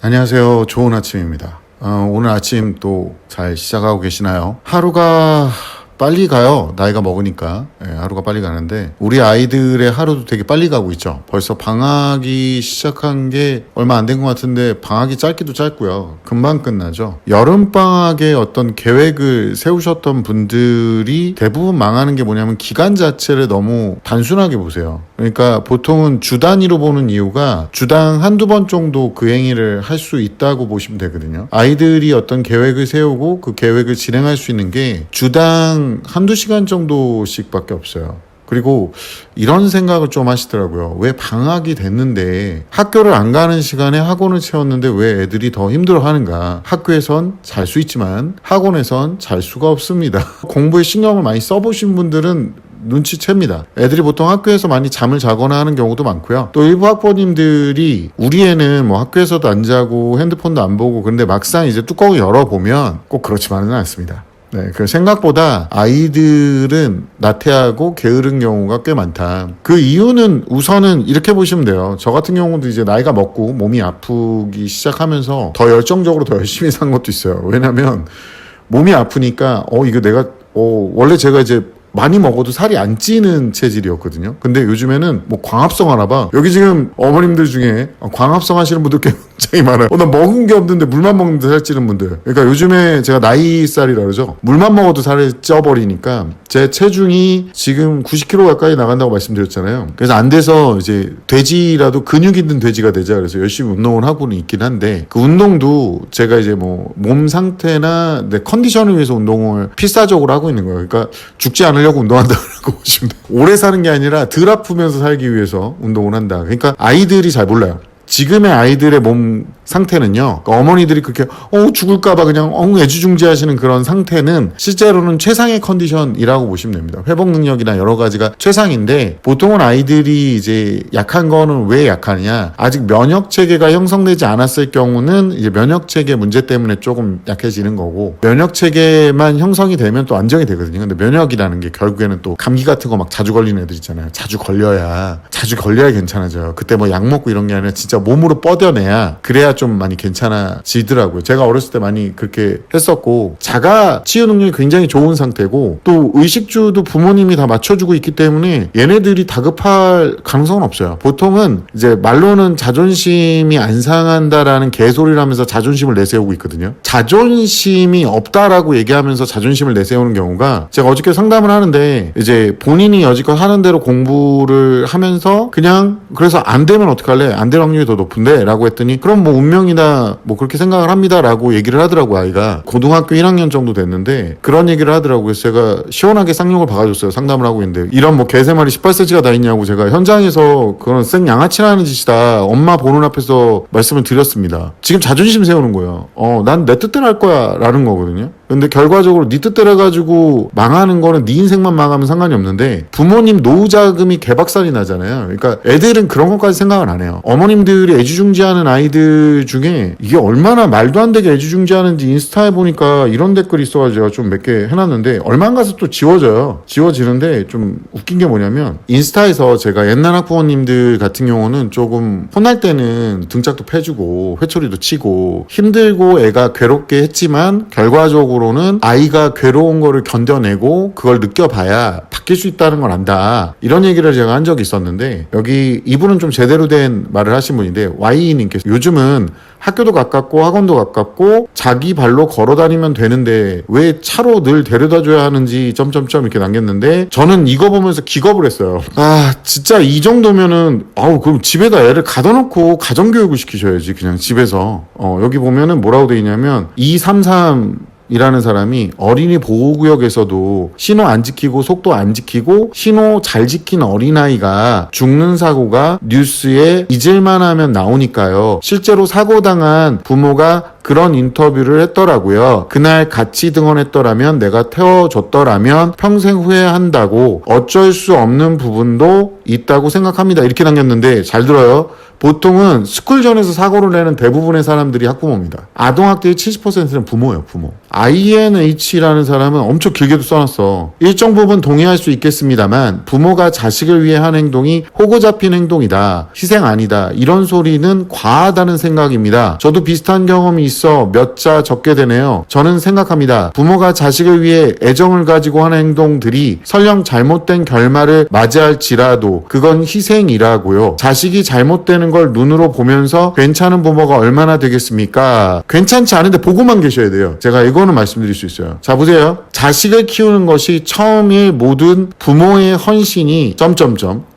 안녕하세요. 좋은 아침입니다. 오늘 아침 또 잘 시작하고 계시나요? 하루가 빨리 가요. 나이가 먹으니까. 하루가 빨리 가는데 우리 아이들의 하루도 되게 빨리 가고 있죠. 벌써 방학이 시작한 게 얼마 안 된 것 같은데 방학이 짧기도 짧고요. 금방 끝나죠. 여름방학에 어떤 계획을 세우셨던 분들이 대부분 망하는 게 뭐냐면 기간 자체를 너무 단순하게 보세요. 그러니까 보통은 주 단위로 보는 이유가 주당 한두 번 정도 그 행위를 할 수 있다고 보시면 되거든요. 아이들이 어떤 계획을 세우고 그 계획을 진행할 수 있는 게 주당 한두 시간 정도씩 밖에 없어요. 그리고 이런 생각을 좀 하시더라고요. 왜 방학이 됐는데 학교를 안 가는 시간에 학원을 채웠는데 왜 애들이 더 힘들어 하는가? 학교에선 잘 수 있지만 학원에선 잘 수가 없습니다. 공부에 신경을 많이 써보신 분들은 눈치챕니다. 애들이 보통 학교에서 많이 잠을 자거나 하는 경우도 많고요. 또 일부 학부모님들이 우리 애는 뭐 학교에서도 안 자고 핸드폰도 안 보고 그런데 막상 이제 뚜껑을 열어보면 꼭 그렇지만은 않습니다. 네, 그 생각보다 아이들은 나태하고 게으른 경우가 꽤 많다. 그 이유는 우선은 이렇게 보시면 돼요. 저 같은 경우도 이제 나이가 먹고 몸이 아프기 시작하면서 더 열정적으로 더 열심히 산 것도 있어요. 왜냐면 몸이 아프니까 이거 내가 원래 제가 이제 많이 먹어도 살이 안 찌는 체질이었거든요. 근데 요즘에는 뭐 광합성 하나 봐. 여기 지금 어머님들 중에 광합성 하시는 분들 굉장히 많아요. 나 먹은 게 없는데 물만 먹는데 살찌는 분들. 그러니까 요즘에 제가 나이살이라 그러죠. 물만 먹어도 살이 쪄버리니까 제 체중이 지금 90kg 가까이 나간다고 말씀드렸잖아요. 그래서 안 돼서 이제 돼지라도 근육 있는 돼지가 되자 그래서 열심히 운동을 하고는 있긴 한데 그 운동도 제가 이제 뭐 몸 상태나 내 컨디션을 위해서 운동을 필사적으로 하고 있는 거예요. 그러니까 죽지 않으려고 운동한다고 보시면 돼요. 오래 사는 게 아니라 덜 아프면서 살기 위해서 운동을 한다. 그러니까 아이들이 잘 몰라요. 지금의 아이들의 몸 상태는요, 그러니까 어머니들이 그렇게 죽을까봐 그냥 애지중지하시는 그런 상태는 실제로는 최상의 컨디션이라고 보시면 됩니다. 회복 능력이나 여러 가지가 최상인데 보통은 아이들이 이제 약한 거는 왜 약하냐? 아직 면역 체계가 형성되지 않았을 경우는 이제 면역 체계 문제 때문에 조금 약해지는 거고 면역 체계만 형성이 되면 또 안정이 되거든요. 근데 면역이라는 게 결국에는 또 감기 같은 거 막 자주 걸리는 애들 있잖아요. 자주 걸려야 괜찮아져요. 그때 뭐 약 먹고 이런 게 아니라 진짜 몸으로 뻗어내야 그래야 좀 많이 괜찮아지더라고요. 제가 어렸을 때 많이 그렇게 했었고 자가 치유 능력이 굉장히 좋은 상태고 또 의식주도 부모님이 다 맞춰주고 있기 때문에 얘네들이 다급할 가능성은 없어요. 보통은 이제 말로는 자존심이 안 상한다라는 개소리를 하면서 자존심을 내세우고 있거든요. 자존심이 없다라고 얘기하면서 자존심을 내세우는 경우가 제가 어저께 상담을 하는데 이제 본인이 여지껏 하는 대로 공부를 하면서 그냥 그래서 안 되면 어떡할래? 안 될 확률이 더 높은데? 라고 했더니 그럼 뭐 운명이다 뭐 그렇게 생각을 합니다 라고 얘기를 하더라고. 아이가 고등학교 1학년 정도 됐는데 그런 얘기를 하더라고요. 그래서 제가 시원하게 쌍욕을 박아줬어요. 상담을 하고 있는데 이런 뭐 개새말이 18cm가 다 있냐고 제가 현장에서 그런 생 양아치라는 짓이다 엄마 보는 앞에서 말씀을 드렸습니다. 지금 자존심 세우는 거예요. 난 내 뜻대로 할 거야 라는 거거든요. 근데 결과적으로 네 뜻대로 해가지고 망하는 거는 네 인생만 망하면 상관이 없는데 부모님 노후 자금이 개박살이 나잖아요. 그러니까 애들은 그런 것까지 생각을 안 해요. 어머님들이 애지중지하는 아이들 중에 이게 얼마나 말도 안 되게 애지중지하는지 인스타에 보니까 이런 댓글이 있어가지고 제가 좀 몇 개 해놨는데 얼마 안 가서 또 지워지는데 좀 웃긴 게 뭐냐면 인스타에서 제가 옛날 학부모님들 같은 경우는 조금 혼날 때는 등짝도 패주고 회초리도 치고 힘들고 애가 괴롭게 했지만 결과적으로는 아이가 괴로운 거를 견뎌내고 그걸 느껴봐야 바뀔 수 있다는 걸 안다. 이런 얘기를 제가 한 적이 있었는데 여기 이분은 좀 제대로 된 말을 하신 분인데 Y님께서 요즘은 학교도 가깝고 학원도 가깝고 자기 발로 걸어다니면 되는데 왜 차로 늘 데려다줘야 하는지 점점점 이렇게 남겼는데 저는 이거 보면서 기겁을 했어요. 진짜 이 정도면은 그럼 집에다 애를 가둬놓고 가정교육을 시키셔야지 그냥 집에서. 여기 보면은 뭐라고 돼 있냐면 233 이라는 사람이 어린이 보호구역에서도 신호 안 지키고 속도 안 지키고 신호 잘 지킨 어린아이가 죽는 사고가 뉴스에 잊을만 하면 나오니까요. 실제로 사고당한 부모가 그런 인터뷰를 했더라고요. 그날 같이 등원했더라면 내가 태워줬더라면 평생 후회한다고 어쩔 수 없는 부분도 있다고 생각합니다. 이렇게 남겼는데 잘 들어요. 보통은 스쿨존에서 사고를 내는 대부분의 사람들이 학부모입니다. 아동학대의 70%는 부모예요. 부모. INH라는 사람은 엄청 길게도 써놨어. 일정 부분 동의할 수 있겠습니다만 부모가 자식을 위해 한 행동이 호구 잡힌 행동이다. 희생 아니다. 이런 소리는 과하다는 생각입니다. 저도 비슷한 경험이 있어 몇 자 적게 되네요. 저는 생각합니다. 부모가 자식을 위해 애정을 가지고 하는 행동들이 설령 잘못된 결말을 맞이할지라도 그건 희생이라고요. 자식이 잘못되는 걸 눈으로 보면서 괜찮은 부모가 얼마나 되겠습니까? 괜찮지 않은데 보고만 계셔야 돼요. 제가 이거는 말씀드릴 수 있어요. 자, 보세요. 자식을 키우는 것이 처음일 모든 부모의 헌신이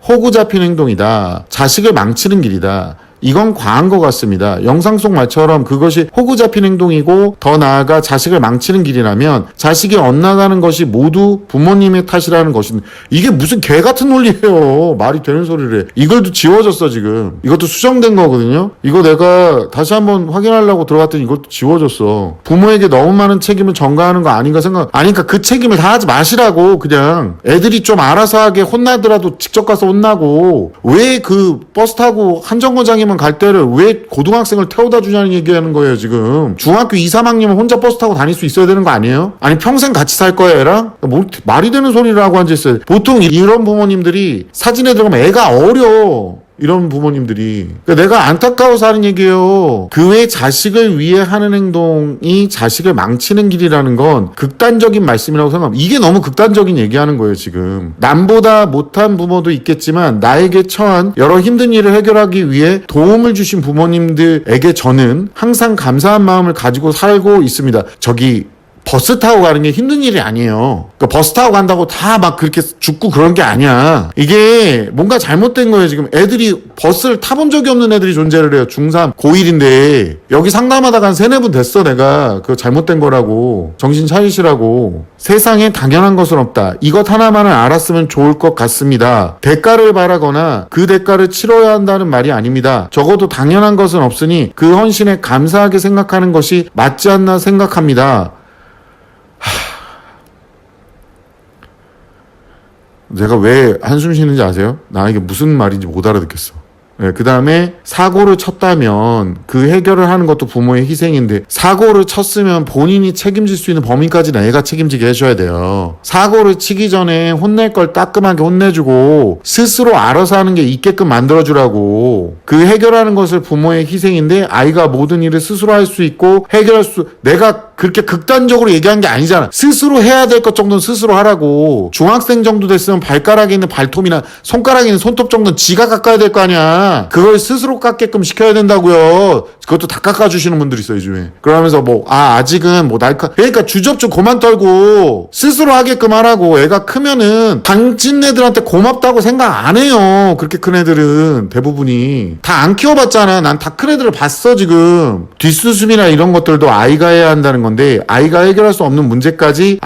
호구 잡힌 행동이다. 자식을 망치는 길이다. 이건 과한 것 같습니다. 영상 속 말처럼 그것이 호구 잡힌 행동이고 더 나아가 자식을 망치는 길이라면 자식이 엇나가는 것이 모두 부모님의 탓이라는 것은 이게 무슨 개 같은 논리예요. 말이 되는 소리를 해. 이걸도 지워졌어 지금. 이것도 수정된 거거든요. 이거 내가 다시 한번 확인하려고 들어갔더니 이것도 지워졌어. 부모에게 너무 많은 책임을 전가하는 거 아닌가 생각. 아니니까 그 책임을 다 하지 마시라고. 그냥 애들이 좀 알아서 하게 혼나더라도 직접 가서 혼나고 왜 그 버스 타고 한정거장에 갈 때를 왜 고등학생을 태워다 주냐는 얘기하는 거예요 지금. 중학교 2, 3학년은 혼자 버스 타고 다닐 수 있어야 되는 거 아니에요? 아니 평생 같이 살 거야 애랑? 뭐 말이 되는 소리를 하고 앉아있어요. 보통 이런 부모님들이 사진에 들어가면 애가 어려. 이런 부모님들이. 그러니까 내가 안타까워서 하는 얘기예요. 그 외 자식을 위해 하는 행동이 자식을 망치는 길이라는 건 극단적인 말씀이라고 생각합니다. 이게 너무 극단적인 얘기하는 거예요 지금. 남보다 못한 부모도 있겠지만 나에게 처한 여러 힘든 일을 해결하기 위해 도움을 주신 부모님들에게 저는 항상 감사한 마음을 가지고 살고 있습니다. 저기 버스 타고 가는 게 힘든 일이 아니에요. 그러니까 버스 타고 간다고 다 막 그렇게 죽고 그런 게 아니야. 이게 뭔가 잘못된 거예요. 지금 애들이 버스를 타본 적이 없는 애들이 존재를 해요. 중3, 고1인데 여기 상담하다가 한 3-4분 됐어 내가. 그거 잘못된 거라고. 정신 차리시라고. 세상에 당연한 것은 없다. 이것 하나만은 알았으면 좋을 것 같습니다. 대가를 바라거나 그 대가를 치러야 한다는 말이 아닙니다. 적어도 당연한 것은 없으니 그 헌신에 감사하게 생각하는 것이 맞지 않나 생각합니다. 내가 왜 한숨 쉬는지 아세요? 나 이게 무슨 말인지 못 알아듣겠어. 네, 그 다음에 사고를 쳤다면 그 해결을 하는 것도 부모의 희생인데 사고를 쳤으면 본인이 책임질 수 있는 범위까지는 애가 책임지게 해줘야 돼요. 사고를 치기 전에 혼낼 걸 따끔하게 혼내주고 스스로 알아서 하는 게 있게끔 만들어주라고. 그 해결하는 것을 부모의 희생인데 아이가 모든 일을 스스로 할 수 있고 해결할 수. 내가 그렇게 극단적으로 얘기한 게 아니잖아. 스스로 해야 될 것 정도는 스스로 하라고. 중학생 정도 됐으면 발가락에 있는 발톱이나 손가락에 있는 손톱 정도는 지가 깎아야 될 거 아니야. 그걸 스스로 깎게끔 시켜야 된다고요. 그것도 다 깎아주시는 분들 있어요 요즘에. 그러면서 아직은 그러니까 주접 좀 그만 떨고 스스로 하게끔 하라고. 애가 크면은 당신 애들한테 고맙다고 생각 안 해요. 그렇게 큰 애들은 대부분이 다 안 키워봤잖아. 난 다 큰 애들을 봤어 지금. 뒷수습이나 이런 것들도 아이가 해야 한다는 건데 아이가 해결할 수 없는 문제까지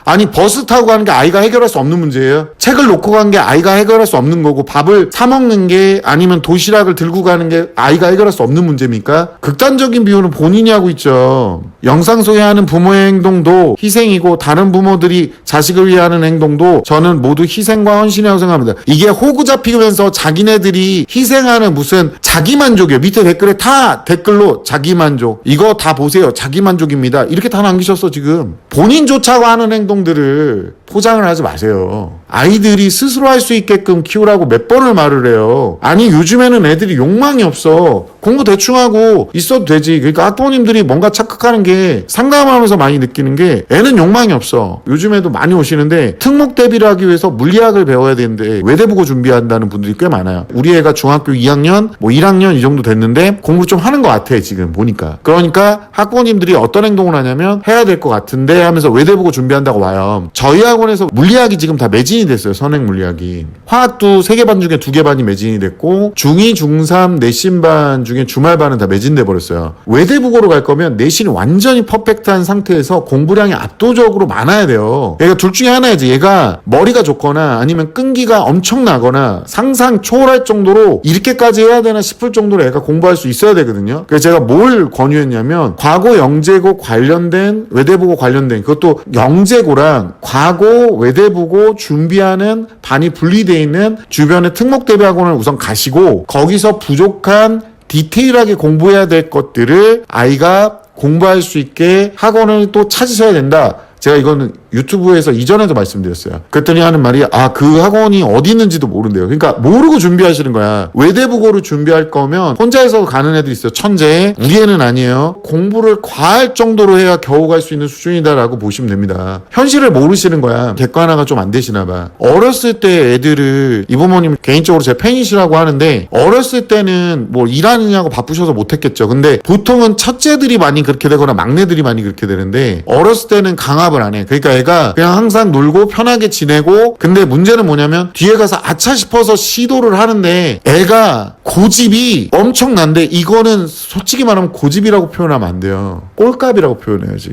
아니 버스 타고 가는 게 아이가 해결할 수 없는 문제예요? 책을 놓고 간 게 아이가 해결할 수 없는 거고 밥을 사 먹는 게 아니면 도시락을 들고 가는 게 아이가 해결할 수 없는 문제입니까? 극단적인 비유는 본인이 하고 있죠. 영상 속에 하는 부모의 행동도 희생이고 다른 부모들이 자식을 위해 하는 행동도 저는 모두 희생과 헌신이라고 생각합니다. 이게 호구 잡히면서 자기네들이 희생하는 무슨 자기만족이에요. 밑에 댓글에 다 댓글로 자기만족. 이거 다 보세요. 자기만족입니다. 이렇게 다 남기셨어 지금. 본인조차도 하는 행동들을 포장을 하지 마세요. 아이들이 스스로 할 수 있게끔 키우라고 몇 번을 말을 해요. 아니 요즘에는 애들이 욕망이 없어. 공부 대충 하고 있어도 되지. 그러니까 학부모님들이 뭔가 착각하는 게 상담하면서 많이 느끼는 게 애는 욕망이 없어. 요즘에도 많이 오시는데 특목 대비를 하기 위해서 물리학을 배워야 되는데 외대보고 준비한다는 분들이 꽤 많아요. 우리 애가 중학교 2학년 1학년 이 정도 됐는데 공부 좀 하는 것 같아 지금 보니까. 그러니까 학부모님들이 어떤 행동을 하냐면 해야 될 것 같은데 하면서 외대보고 준비한다고 와요. 저희 학원에서 물리학이 지금 다 매진이 됐어요. 선행 물리학이. 화학도 3개 반 중에 2개 반이 매진이 됐고 중2, 중3 내신반 중에 주말반은 다 매진돼 버렸어요. 외대국어로 갈 거면 내신이 완전히 퍼펙트한 상태에서 공부량이 압도적으로 많아야 돼요. 얘가 둘 중에 하나야지. 얘가 머리가 좋거나 아니면 끈기가 엄청나거나 상상 초월할 정도로 이렇게까지 해야 되나 싶을 정도로 애가 공부할 수 있어야 되거든요. 그래서 제가 뭘 권유했냐면 과거 영재고 관련된 외대국어 관련된 그것도 영재고랑 과거 외대국어 준비하는 반이 분리되어 있는 주변의 특목대비학원을 우선 가시고 거기서 부족한 디테일하게 공부해야 될 것들을 아이가 공부할 수 있게 학원을 또 찾으셔야 된다. 제가 이거는 유튜브에서 이전에도 말씀드렸어요. 그랬더니 하는 말이 그 학원이 어디 있는지도 모른대요. 그러니까 모르고 준비하시는 거야. 외대국어를 준비할 거면 혼자 해서 가는 애들이 있어요. 천재. 우리 애는 아니에요. 공부를 과할 정도로 해야 겨우 갈 수 있는 수준이다라고 보시면 됩니다. 현실을 모르시는 거야. 객관화가 좀 안 되시나 봐. 어렸을 때 애들을 이 부모님 개인적으로 제 팬이시라고 하는데 어렸을 때는 뭐 일하느냐고 바쁘셔서 못했겠죠. 근데 보통은 첫째들이 많이 그렇게 되거나 막내들이 많이 그렇게 되는데 어렸을 때는 강압을 안 해. 그러니까 애가 그냥 항상 놀고 편하게 지내고 근데 문제는 뭐냐면 뒤에 가서 아차 싶어서 시도를 하는데 애가 고집이 엄청난데 이거는 솔직히 말하면 고집이라고 표현하면 안 돼요. 꼴값이라고 표현해야지.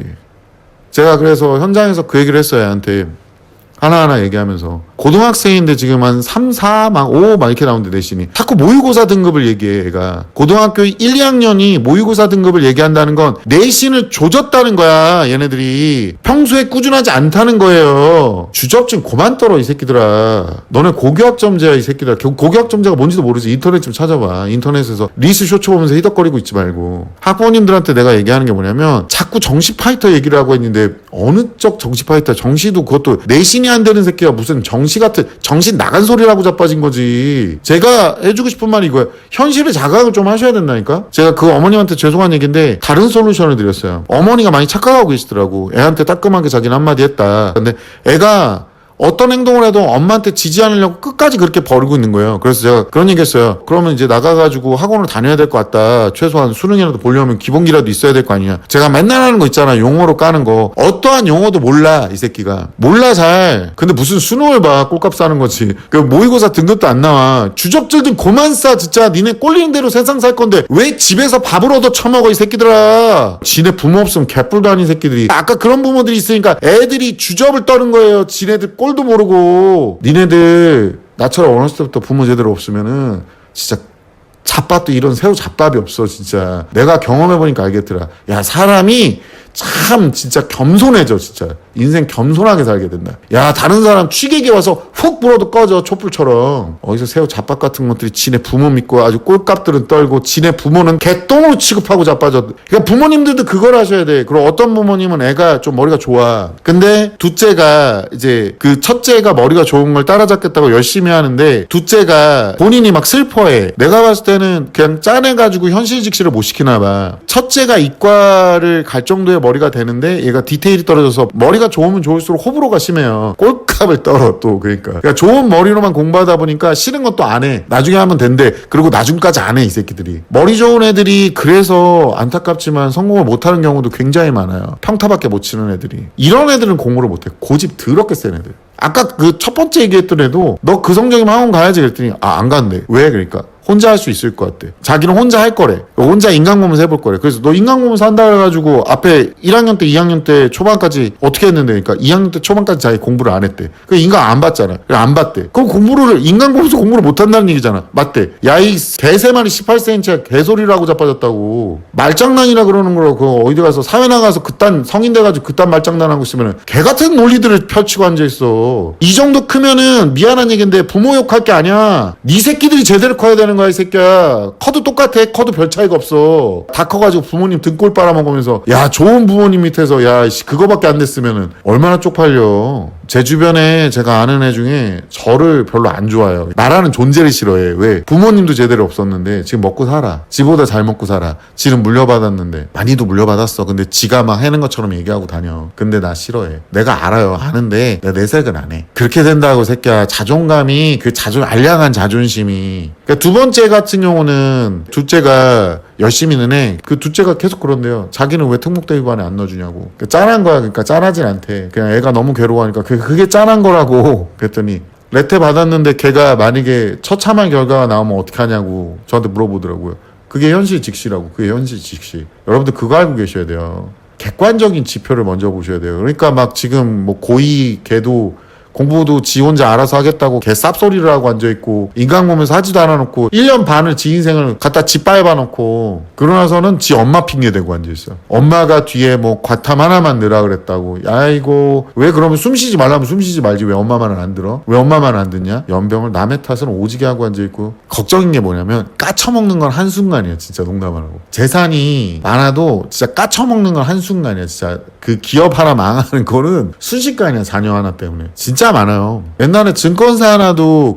제가 그래서 현장에서 그 얘기를 했어요. 애한테 하나하나 얘기하면서 고등학생인데 지금 한 3, 4, 막 5 막 이렇게 나오는데 내신이 자꾸 모의고사 등급을 얘기해. 애가 고등학교 1, 2학년이 모의고사 등급을 얘기한다는 건 내신을 조졌다는 거야. 얘네들이 평소에 꾸준하지 않다는 거예요. 주접증 그만 떨어 이 새끼들아. 너네 고교학점제야 이 새끼들아. 고교학점제가 뭔지도 모르지. 인터넷 좀 찾아봐. 인터넷에서 리스 쇼츠 보면서 히덕거리고 있지 말고. 학부모님들한테 내가 얘기하는 게 뭐냐면 자꾸 정시 파이터 얘기를 하고 있는데 어느 쪽 정시 파이터. 정시도 그것도 내신이 안 되는 새끼가 무슨 정시 같은 정신 나간 소리라고 자빠진 거지. 제가 해주고 싶은 말이 이거예요. 현실을 자각을 좀 하셔야 된다니까. 제가 그 어머님한테 죄송한 얘기인데 다른 솔루션을 드렸어요. 어머니가 많이 착각하고 계시더라고. 애한테 따끔하게 자기는 한마디 했다. 근데 애가 어떤 행동을 해도 엄마한테 지지 않으려고 끝까지 그렇게 버리고 있는 거예요. 그래서 제가 그런 얘기 했어요. 그러면 이제 나가가지고 학원을 다녀야 될 것 같다. 최소한 수능이라도 보려면 기본기라도 있어야 될 거 아니냐. 제가 맨날 하는 거 있잖아. 용어로 까는 거. 어떠한 용어도 몰라 이 새끼가. 몰라 잘. 근데 무슨 수능을 봐. 꼴값 싸는 거지. 그 모의고사 등급도 안 나와. 주접질 좀 그만 싸 진짜. 니네 꼴리는 대로 세상 살 건데 왜 집에서 밥을 얻어 처먹어 이 새끼들아. 지네 부모 없으면 개뿔도 아닌 새끼들이. 아까 그런 부모들이 있으니까 애들이 주접을 떠는 거예요. 지네들 꼴도 모르고. 니네들 나처럼 어렸을 때부터 부모 제대로 없으면은 진짜 잡밥도 이런 새우 잡밥이 없어 진짜. 내가 경험해보니까 알겠더라. 야 사람이 참 진짜 겸손해져 진짜. 인생 겸손하게 살게 된다. 야 다른 사람 취객이 와서 훅 불어도 꺼져 촛불처럼. 어디서 새우 잡밥 같은 것들이 지네 부모 믿고 아주 꼴값들은 떨고 지네 부모는 개똥으로 취급하고 자빠져. 그러니까 부모님들도 그걸 하셔야 돼. 그리고 어떤 부모님은 애가 좀 머리가 좋아. 근데 둘째가 이제 그 첫째가 머리가 좋은 걸 따라잡겠다고 열심히 하는데 둘째가 본인이 막 슬퍼해. 내가 봤을 때는 그냥 짠해가지고 현실직시를 못 시키나 봐. 첫째가 이과를 갈 정도의 머리가 되는데 얘가 디테일이 떨어져서 머리가 좋으면 좋을수록 호불호가 심해요. 꼴값을 떨어 또. 그러니까 좋은 머리로만 공부하다 보니까 싫은 것도 안 해. 나중에 하면 된대. 그리고 나중까지 안 해 이 새끼들이. 머리 좋은 애들이 그래서 안타깝지만 성공을 못하는 경우도 굉장히 많아요. 평타밖에 못 치는 애들이. 이런 애들은 공부를 못해. 고집 더럽게 센 애들. 아까 그 첫 번째 얘기했던 애도 너 그 성적이면 학원 가야지 그랬더니 안 간대. 왜? 그러니까 혼자 할 수 있을 것 같대. 자기는 혼자 할 거래. 혼자 인강공부 해볼 거래. 그래서 너 인강공부 한다 그래가지고 앞에 1학년 때 2학년 때 초반까지 어떻게 했는데 그러니까 2학년 때 초반까지 자기 공부를 안 했대. 그 인강 안 봤잖아. 안 봤대. 그럼 공부를 인강공부에서 공부를 못 한다는 얘기잖아. 맞대. 야 이 개새마리 18cm야 개소리라고 자빠졌다고. 말장난이라 그러는 거로 그 어디 가서 사회 나가서 그딴 성인 돼가지고 그딴 말장난하고 있으면은 개 같은 논리들을 펼치고 앉아있어. 이 정도 크면은 미안한 얘기인데 부모 욕할 게 아니야. 네 새끼들이 제대로 커야 되는 거야 이 새끼야. 커도 똑같아. 커도 별 차이가 없어. 다 커가지고 부모님 등골 빨아먹으면서 야 좋은 부모님 밑에서 야 그거밖에 안 됐으면은 얼마나 쪽팔려. 제 주변에 제가 아는 애 중에 저를 별로 안 좋아해요. 나라는 존재를 싫어해. 왜? 부모님도 제대로 없었는데 지금 먹고 살아. 지보다 잘 먹고 살아. 지는 물려받았는데 많이도 물려받았어. 근데 지가 막 해는 것처럼 얘기하고 다녀. 근데 나 싫어해. 내가 알아요. 아는데 내가 내색은 안 해. 그렇게 된다고 새끼야. 자존감이 알량한 자존심이. 그러니까 두 번째 같은 경우는 둘째가 열심히는 해. 그 둘째가 계속 그런데요. 자기는 왜 특목대위반에 안 넣어주냐고. 그러니까 짠한 거야. 그러니까 짠하진 않대. 그냥 애가 너무 괴로워하니까 그게 짠한 거라고. 그랬더니 레테 받았는데 걔가 만약에 처참한 결과가 나오면 어떻게 하냐고 저한테 물어보더라고요. 그게 현실 직시라고. 그게 현실 직시. 여러분들 그거 알고 계셔야 돼요. 객관적인 지표를 먼저 보셔야 돼요. 그러니까 막 지금 뭐 고2 걔도 공부도 지 혼자 알아서 하겠다고 개 쌉소리를 하고 앉아있고 인강 보면서 하지도 않아놓고 1년 반을 지 인생을 갖다 짓밟아놓고 그러나서는 지 엄마 핑계대고 앉아있어. 엄마가 뒤에 뭐 과탐 하나만 넣으라 그랬다고. 아이고 왜 그러면 숨쉬지 말라면 숨쉬지 말지 왜 엄마 말은 안 들어? 왜 엄마 말은 안 듣냐? 연병을 남의 탓은 오지게 하고 앉아있고. 걱정인 게 뭐냐면 까쳐먹는 건 한순간이야. 진짜 농담 안 하고. 재산이 많아도 진짜 까쳐먹는 건 한순간이야. 진짜 그 기업 하나 망하는 거는 순식간이야. 자녀 하나 때문에. 진짜 많아요. 옛날에 증권사 하나도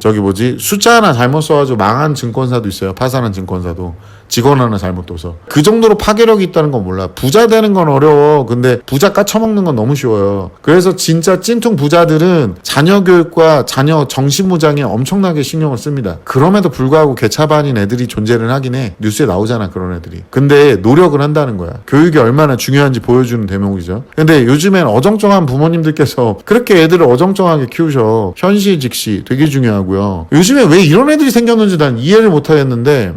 숫자 하나 잘못 써가지고 망한 증권사도 있어요. 파산한 증권사도. 직원 하나 잘못 둬서. 그 정도로 파괴력이 있다는 건 몰라. 부자 되는 건 어려워. 근데 부자 까쳐먹는 건 너무 쉬워요. 그래서 진짜 찐통 부자들은 자녀 교육과 자녀 정신무장에 엄청나게 신경을 씁니다. 그럼에도 불구하고 개차반인 애들이 존재를 하긴 해. 뉴스에 나오잖아 그런 애들이. 근데 노력을 한다는 거야. 교육이 얼마나 중요한지 보여주는 대목이죠. 근데 요즘엔 어정쩡한 부모님들께서 그렇게 애들을 어정쩡하게 키우셔. 현시직시 되게 중요하고요. 요즘에 왜 이런 애들이 생겼는지 난 이해를 못하겠는데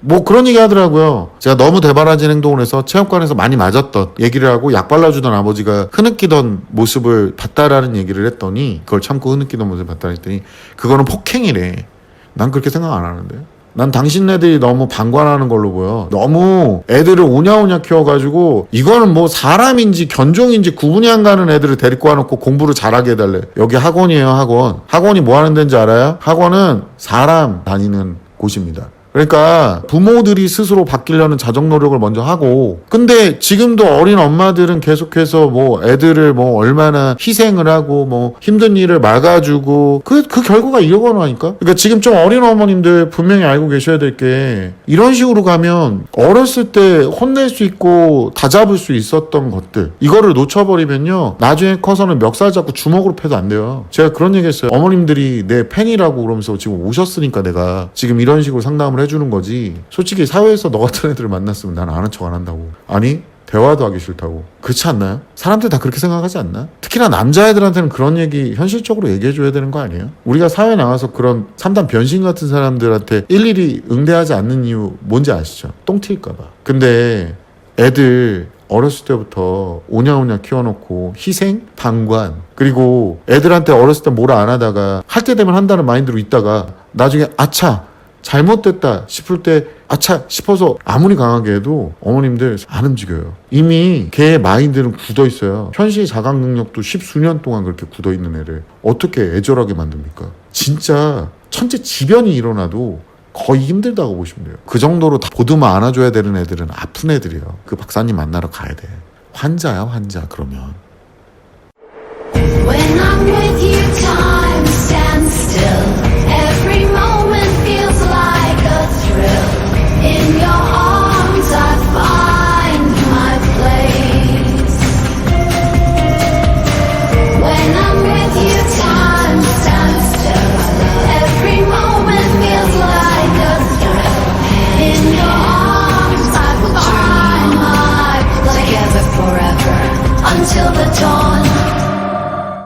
뭐 그런 얘기 하더라고요. 제가 너무 대바라진 행동을 해서 체육관에서 많이 맞았던 얘기를 하고 약 발라주던 아버지가 흐느끼던 모습을 봤다라는 얘기를 했더니 그걸 참고 흐느끼던 모습을 봤다 했더니 그거는 폭행이래. 난 그렇게 생각 안 하는데. 난 당신네들이 너무 방관하는 걸로 보여. 너무 애들을 오냐오냐 키워가지고 이거는 뭐 사람인지 견종인지 구분이 안 가는 애들을 데리고 와놓고 공부를 잘하게 해달래. 여기 학원이에요. 학원. 학원이 뭐 하는 데인지 알아요? 학원은 사람 다니는 곳입니다. 그러니까 부모들이 스스로 바뀌려는 자정 노력을 먼저 하고 근데 지금도 어린 엄마들은 계속해서 뭐 애들을 뭐 얼마나 희생을 하고 뭐 힘든 일을 막아주고 그 결과가 이러거나니까. 그러니까 지금 좀 어린 어머님들 분명히 알고 계셔야 될 게 이런 식으로 가면 어렸을 때 혼낼 수 있고 다잡을 수 있었던 것들 이거를 놓쳐버리면요 나중에 커서는 멱살 잡고 주먹으로 패도 안 돼요. 제가 그런 얘기 했어요. 어머님들이 내 팬이라고 그러면서 지금 오셨으니까 내가 지금 이런 식으로 상담을 해주는 거지. 솔직히 사회에서 너 같은 애들을 만났으면 난 아는 척 안 한다고. 아니 대화도 하기 싫다고. 그렇지 않나요? 사람들 다 그렇게 생각하지 않나? 특히나 남자애들한테는 그런 얘기 현실적으로 얘기해줘야 되는 거 아니에요? 우리가 사회에 나가서 그런 3단 변신 같은 사람들한테 일일이 응대하지 않는 이유 뭔지 아시죠? 똥 튈까 봐. 근데 애들 어렸을 때부터 오냐오냐 키워놓고 희생, 방관 그리고 애들한테 어렸을 때 뭐라 안 하다가 할 때 되면 한다는 마인드로 있다가 나중에 아차 잘못됐다 싶을 때 아차 싶어서 아무리 강하게 해도 어머님들 안 움직여요. 이미 걔의 마인드는 굳어있어요. 현실 자각 능력도 10수년 동안 그렇게 굳어있는 애를 어떻게 애절하게 만듭니까? 진짜 천재지변이 일어나도 거의 힘들다고 보시면 돼요. 그 정도로 다 보듬어 안아줘야 되는 애들은 아픈 애들이에요. 그 박사님 만나러 가야 돼. 환자야 환자. 그러면